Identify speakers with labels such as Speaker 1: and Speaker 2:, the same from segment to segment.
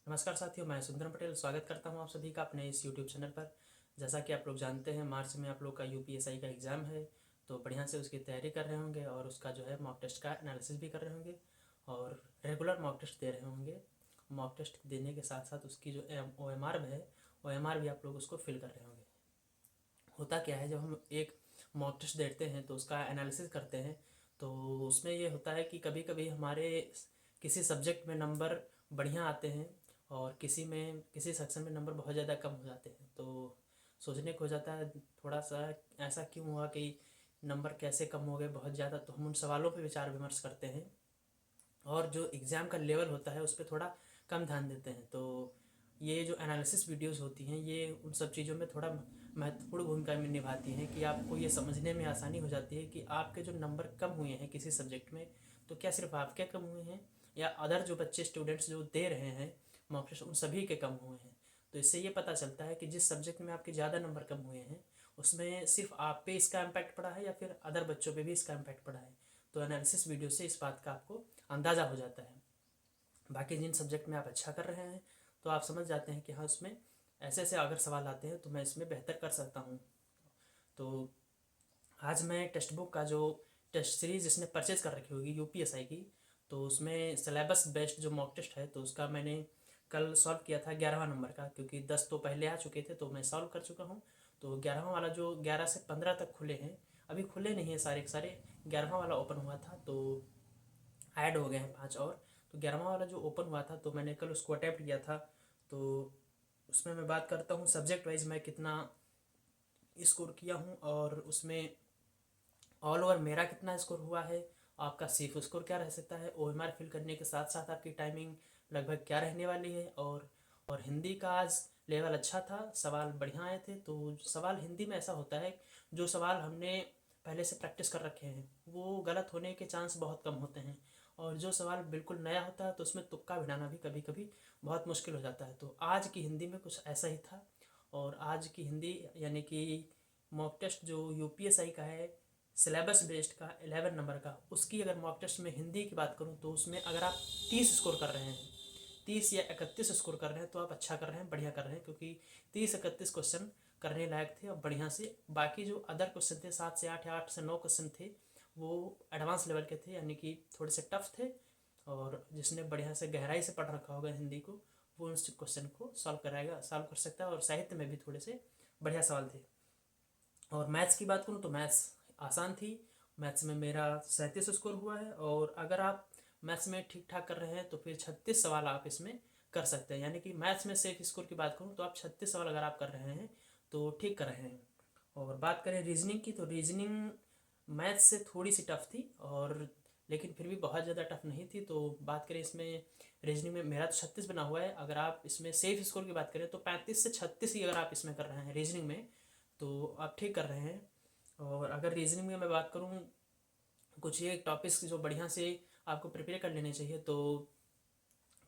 Speaker 1: नमस्कार साथियों, मैं सुंदरम पटेल स्वागत करता हूं आप सभी का अपने इस यूट्यूब चैनल पर। जैसा कि आप लोग जानते हैं, मार्च में आप लोग का यूपीएसआई का एग्ज़ाम है, तो बढ़िया से उसकी तैयारी कर रहे होंगे और उसका जो है मॉक टेस्ट का एनालिसिस भी कर रहे होंगे और रेगुलर मॉक टेस्ट दे रहे होंगे। मॉक टेस्ट देने के साथ साथ उसकी जो OMR है, OMR भी आप लोग उसको फिल कर रहे होंगे। होता क्या है, जब हम एक मॉक टेस्ट देते हैं तो उसका एनालिसिस करते हैं, तो उसमें ये होता है कि कभी कभी हमारे किसी सब्जेक्ट में नंबर बढ़िया आते हैं और किसी सेक्शन में नंबर बहुत ज़्यादा कम हो जाते हैं। तो सोचने को हो जाता है थोड़ा सा, ऐसा क्यों हुआ कि नंबर कैसे कम हो गए बहुत ज़्यादा। तो हम उन सवालों पर विचार विमर्श करते हैं और जो एग्ज़ाम का लेवल होता है उस पर थोड़ा कम ध्यान देते हैं। तो ये जो एनालिसिस वीडियोस होती हैं, ये उन सब चीज़ों में थोड़ा महत्वपूर्ण भूमिका में निभाती हैं कि आपको ये समझने में आसानी हो जाती है कि आपके जो नंबर कम हुए हैं किसी सब्जेक्ट में, तो क्या सिर्फ आपके कम हुए हैं या अदर जो बच्चे स्टूडेंट्स जो दे रहे हैं मॉक टेस्ट, उन सभी के कम हुए हैं। तो इससे ये पता चलता है कि जिस सब्जेक्ट में आपके ज़्यादा नंबर कम हुए हैं उसमें सिर्फ आप पे इसका इम्पैक्ट पड़ा है या फिर अदर बच्चों पे भी इसका इम्पैक्ट पड़ा है। तो एनालिसिस वीडियो से इस बात का आपको अंदाज़ा हो जाता है। बाकी जिन सब्जेक्ट में आप अच्छा कर रहे हैं तो आप समझ जाते हैं कि हाँ, उसमें ऐसे ऐसे अगर सवाल आते हैं तो मैं इसमें बेहतर कर सकता हूँ। तो आज मैं टेक्स्ट बुक का जो टेस्ट सीरीज़ जिसने परचेज़ कर रखी होगी यूपीएसआई की, तो उसमें सिलेबस बेस्ड जो मॉक टेस्ट है तो उसका मैंने कल सॉल्व किया था 11वां नंबर का, क्योंकि 10 तो पहले आ चुके थे तो मैं सॉल्व कर चुका हूँ। तो 11वां वाला जो 11 से 15 तक खुले हैं, अभी खुले नहीं है सारे के सारे, 11वां वाला ओपन हुआ था तो ऐड हो गए हैं 5 और। तो 11वां वाला जो ओपन हुआ था तो मैंने कल उसको अटैम्प्ट किया था। तो उसमें मैं बात करता हूँ सब्जेक्ट वाइज मैं कितना स्कोर किया हूँ और उसमें ऑल ओवर मेरा कितना स्कोर हुआ है, आपका सिर्फ स्कोर क्या रह सकता है, OMR फिल करने के साथ साथ आपकी टाइमिंग लगभग क्या रहने वाली है। और हिंदी का आज लेवल अच्छा था, सवाल बढ़िया आए थे। तो सवाल हिंदी में ऐसा होता है, जो सवाल हमने पहले से प्रैक्टिस कर रखे हैं वो गलत होने के चांस बहुत कम होते हैं, और जो सवाल बिल्कुल नया होता है तो उसमें तुक्का भिड़ाना भी कभी कभी बहुत मुश्किल हो जाता है। तो आज की हिंदी में कुछ ऐसा ही था। और आज की हिंदी यानी कि मॉक टेस्ट जो यूपीएसआई का है, सिलेबस बेस्ड का 11 नंबर का, उसकी अगर मॉक टेस्ट में हिंदी की बात करूँ तो उसमें अगर आप 30 स्कोर कर रहे हैं, 30 या 31 स्कोर कर रहे हैं तो आप अच्छा कर रहे हैं, बढ़िया कर रहे हैं, क्योंकि 30-31 क्वेश्चन करने लायक थे और बढ़िया से। बाकी जो अदर क्वेश्चन थे 7 से 8 या 8 से 9 क्वेश्चन थे, वो एडवांस लेवल के थे, यानी कि थोड़े से टफ थे। और जिसने बढ़िया से गहराई से पढ़ रखा होगा हिंदी को, वो उस क्वेश्चन को सॉल्व कर सकता है। और साहित्य में भी थोड़े से बढ़िया सवाल थे। और मैथ्स की बात करूँ तो मैथ्स आसान थी, मैथ्स में मेरा 37 स्कोर हुआ है। और अगर आप मैथ्स में ठीक ठाक कर रहे हैं तो फिर 36 सवाल आप इसमें कर सकते हैं, यानी कि मैथ्स में सेफ स्कोर की बात करूँ तो आप 36 सवाल अगर आप कर रहे हैं तो ठीक कर रहे हैं। और बात करें रीजनिंग की, तो रीजनिंग मैथ्स से थोड़ी सी टफ थी, और लेकिन फिर भी बहुत ज़्यादा टफ नहीं थी। तो बात करें इसमें रीजनिंग में मेरा तो 36 बना हुआ है, अगर आप इसमें सेफ स्कोर की बात करें तो 35 से 36 ही अगर आप इसमें कर रहे हैं रीजनिंग में तो आप ठीक कर रहे हैं। और अगर रीजनिंग में मैं बात करूँ, कुछ ये टॉपिक्स जो बढ़िया से आपको प्रिपेयर कर लेने चाहिए, तो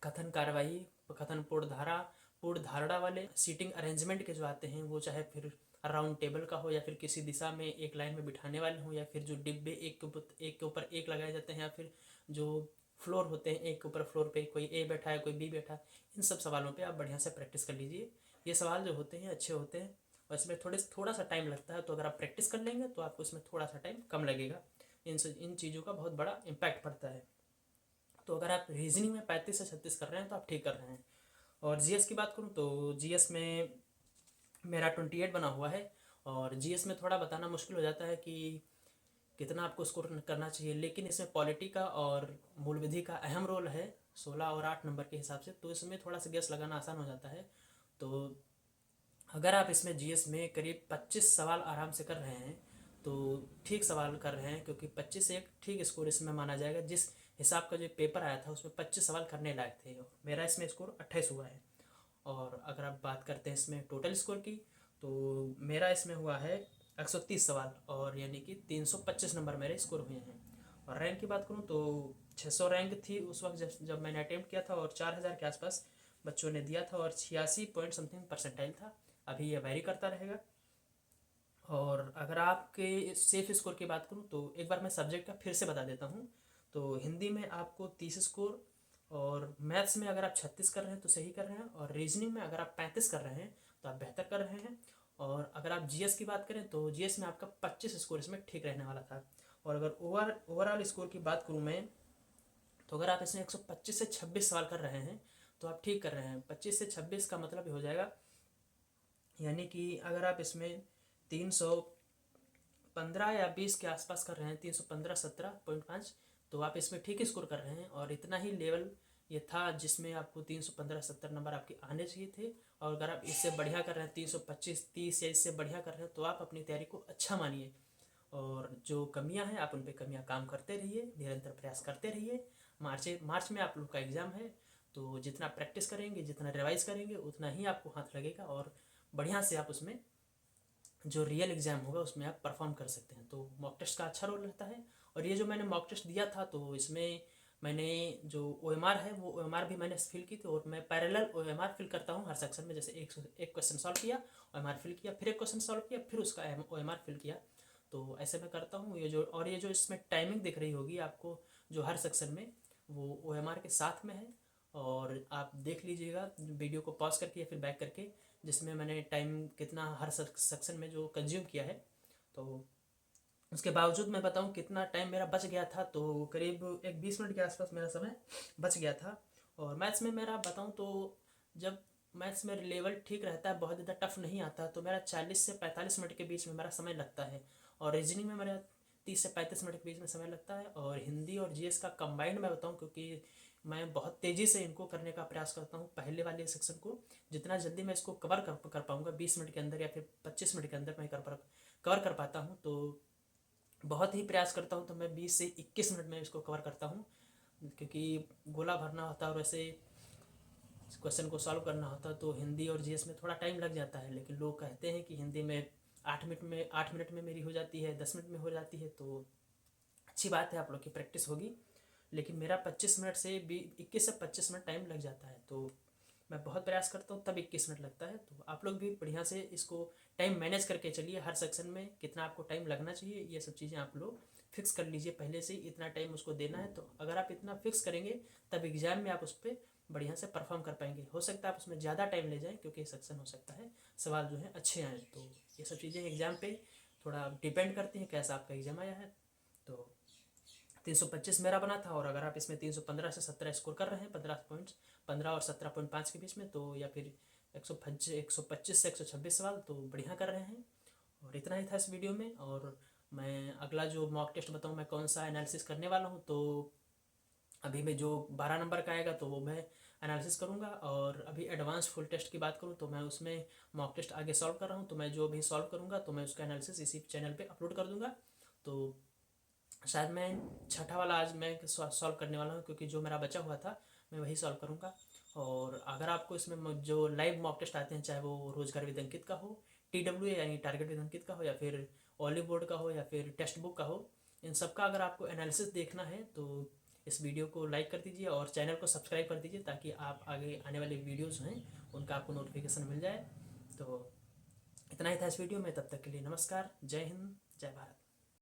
Speaker 1: कथन कार्रवाई, कथन पूर्ण धारणा वाले सीटिंग अरेंजमेंट के जो आते हैं, वो चाहे फिर राउंड टेबल का हो या फिर किसी दिशा में एक लाइन में बिठाने वाले हो, या फिर जो डिब्बे एक के ऊपर एक लगाए जाते हैं, या फिर जो फ्लोर होते हैं एक के ऊपर फ्लोर पे कोई ए बैठा है कोई बी बैठा है, इन सब सवालों पे आप बढ़िया से प्रैक्टिस कर लीजिए। ये सवाल जो होते हैं अच्छे होते हैं और इसमें थोड़ा सा टाइम लगता है, तो अगर आप प्रैक्टिस कर लेंगे तो आपको इसमें थोड़ा सा टाइम कम लगेगा। इन चीज़ों का बहुत बड़ा इम्पैक्ट पड़ता है। तो अगर आप रीजनिंग में 35 से 36 कर रहे हैं तो आप ठीक कर रहे हैं। और जीएस की बात करूँ तो जीएस में मेरा 28 बना हुआ है। और जीएस में थोड़ा बताना मुश्किल हो जाता है कि कितना आपको स्कोर करना चाहिए, लेकिन इसमें पॉलिटी का और मूल विधि का अहम रोल है 16 और 8 नंबर के हिसाब से, तो इसमें थोड़ा सा गेस लगाना आसान हो जाता है। तो अगर आप इसमें जीएस में करीब 25 सवाल आराम से कर रहे हैं तो ठीक सवाल कर रहे हैं, क्योंकि 25 एक ठीक स्कोर इसमें माना जाएगा। जिस हिसाब का जो पेपर आया था उसमें 25 सवाल करने लायक थे, मेरा इसमें स्कोर 28 हुआ है। और अगर आप बात करते हैं इसमें टोटल स्कोर की, तो मेरा इसमें हुआ है 130 सवाल, और यानी कि 325 नंबर मेरे स्कोर हुए हैं। और रैंक की बात करूँ तो 600 रैंक थी उस वक्त जब मैंने अटैम्प्ट किया था, और 4000 के आसपास बच्चों ने दिया था, और 86 पॉइंट समथिंग परसेंटाइल था। अभी ये वेरी करता रहेगा। और अगर आपके सेफ स्कोर की बात करूँ तो एक बार मैं सब्जेक्ट का फिर से बता देता हूँ। तो हिंदी में आपको 30 स्कोर, और मैथ्स में अगर आप 36 कर रहे हैं तो सही कर रहे हैं, और रीजनिंग में अगर आप 35 कर रहे हैं तो आप बेहतर कर रहे हैं। और अगर आप जीएस की बात करें तो जीएस में आपका 25 स्कोर इसमें ठीक रहने वाला था। और अगर ओवरऑल स्कोर की बात करूँ मैं, तो अगर आप इसमें 125 से 26 सवाल कर रहे हैं तो आप ठीक कर रहे हैं। 25 से 26 का मतलब हो जाएगा, यानी कि अगर आप इसमें 315 या 20 के आसपास कर रहे हैं, 315 17.5, तो आप इसमें ठीक स्कोर कर रहे हैं। और इतना ही लेवल ये था जिसमें आपको 315 70 नंबर आपके आने चाहिए थे। और अगर आप इससे बढ़िया कर रहे हैं, 325 30 या इससे बढ़िया कर रहे हैं, तो आप अपनी तैयारी को अच्छा मानिए। और जो कमियां हैं आप उन पे कमियां काम करते रहिए, निरंतर प्रयास करते रहिए। मार्च में आप लोग का एग्ज़ाम है, तो जितना प्रैक्टिस करेंगे, जितना रिवाइज करेंगे, उतना ही आपको हाथ लगेगा और बढ़िया से आप उसमें जो रियल एग्ज़ाम होगा उसमें आप परफॉर्म कर सकते हैं। तो मॉक टेस्ट का अच्छा रोल रहता है। और ये जो मैंने मॉक टेस्ट दिया था, तो इसमें मैंने जो OMR है वो OMR भी मैंने फिल की थी, और मैं पैरेलल OMR फिल करता हूँ हर सेक्शन में। जैसे एक क्वेश्चन सॉल्व किया, OMR फिल किया, फिर एक क्वेश्चन सॉल्व किया, फिर उसका OMR फिल किया। तो ऐसे मैं करता हूँ। ये जो इसमें टाइमिंग दिख रही होगी आपको जो हर सेक्शन में, वो OMR के साथ में है। और आप देख लीजिएगा वीडियो को पॉज करके या फिर बैक करके, जिसमें मैंने टाइम कितना हर सेक्शन में जो कंज्यूम किया है। तो उसके बावजूद मैं बताऊं कितना टाइम मेरा बच गया था, तो करीब एक 20 मिनट के आसपास मेरा समय बच गया था। और मैथ्स में मेरा बताऊं तो जब मैथ्स में लेवल ठीक रहता है, बहुत ज़्यादा टफ नहीं आता, तो मेरा 40 से 45 मिनट के बीच में मेरा समय लगता है। और रीजनिंग में मेरा 30 से 35 मिनट के बीच में समय लगता है। और हिंदी और जीएस का कंबाइंड मैं बताऊं, क्योंकि मैं बहुत तेज़ी से इनको करने का प्रयास करता हूँ। पहले वाले सेक्शन को जितना जल्दी मैं इसको कवर कर पाऊँगा 20 मिनट के अंदर या फिर 25 मिनट के अंदर मैं कवर कर पाता हूँ, तो बहुत ही प्रयास करता हूँ। तो मैं 20 से 21 मिनट में इसको कवर करता हूँ, क्योंकि गोला भरना होता है और ऐसे क्वेश्चन को सॉल्व करना होता है। तो हिंदी और जीएस में थोड़ा टाइम लग जाता है, लेकिन लोग कहते हैं कि हिंदी में 8 मिनट में मेरी हो जाती है, 10 मिनट में हो जाती है। तो अच्छी बात है, आप लोग की प्रैक्टिस होगी। लेकिन मेरा 25 मिनट से 21 से 25 मिनट टाइम लग जाता है। तो मैं बहुत प्रयास करता हूँ तब 21 मिनट लगता है। तो आप लोग भी बढ़िया से इसको टाइम मैनेज करके चलिए। हर सेक्शन में कितना आपको टाइम लगना चाहिए, ये सब चीज़ें आप लोग फिक्स कर लीजिए पहले से ही, इतना टाइम उसको देना है। तो अगर आप इतना फिक्स करेंगे तब एग्ज़ाम में आप उस पर बढ़िया से परफॉर्म कर पाएंगे। हो सकता है आप उसमें ज़्यादा टाइम ले जाएं, क्योंकि सेक्शन हो सकता है सवाल जो है अच्छे आए। तो ये सब चीज़ें एग्ज़ाम पे थोड़ा डिपेंड करती हैं कैसा आपका एग्ज़ाम आया है। तो 325 मेरा बना था, और अगर आप इसमें 315 से 17 स्कोर कर रहे हैं, 15 और 17.5 के बीच में, तो या फिर 125 से 126 सवाल, तो बढ़िया कर रहे हैं। और इतना ही था इस वीडियो में। और मैं अगला जो मॉक टेस्ट बताऊँ मैं कौन सा एनालिसिस करने वाला हूँ, तो अभी मैं जो 12 नंबर का आएगा तो वो मैं एनालिसिस करूँगा। और अभी एडवांस फुल टेस्ट की बात करूँ तो मैं उसमें मॉक टेस्ट आगे सॉल्व कर रहा हूँ। तो मैं जो भी सॉल्व करूँगा तो मैं उसका एनालिसिस इसी चैनल पे अपलोड कर दूँगा। तो शायद मैं छठा वाला आज मैं सॉल्व करने वाला हूँ, क्योंकि जो मेरा बचा हुआ था मैं वही सॉल्व करूँगा। और अगर आपको इसमें जो लाइव मॉक टेस्ट आते हैं, चाहे वो रोजगार विद अंकित का हो, TW यानी टारगेट विद अंकित का हो, या फिर ऑलिव बोर्ड का हो, या फिर टेक्स्ट बुक का हो, इन सब का अगर आपको एनालिसिस देखना है तो इस वीडियो को लाइक कर दीजिए और चैनल को सब्सक्राइब कर दीजिए, ताकि आप आगे आने वाले वीडियोज़ हैं उनका आपको नोटिफिकेशन मिल जाए। तो इतना ही था इस वीडियो में। तब तक के लिए नमस्कार, जय हिंद, जय भारत।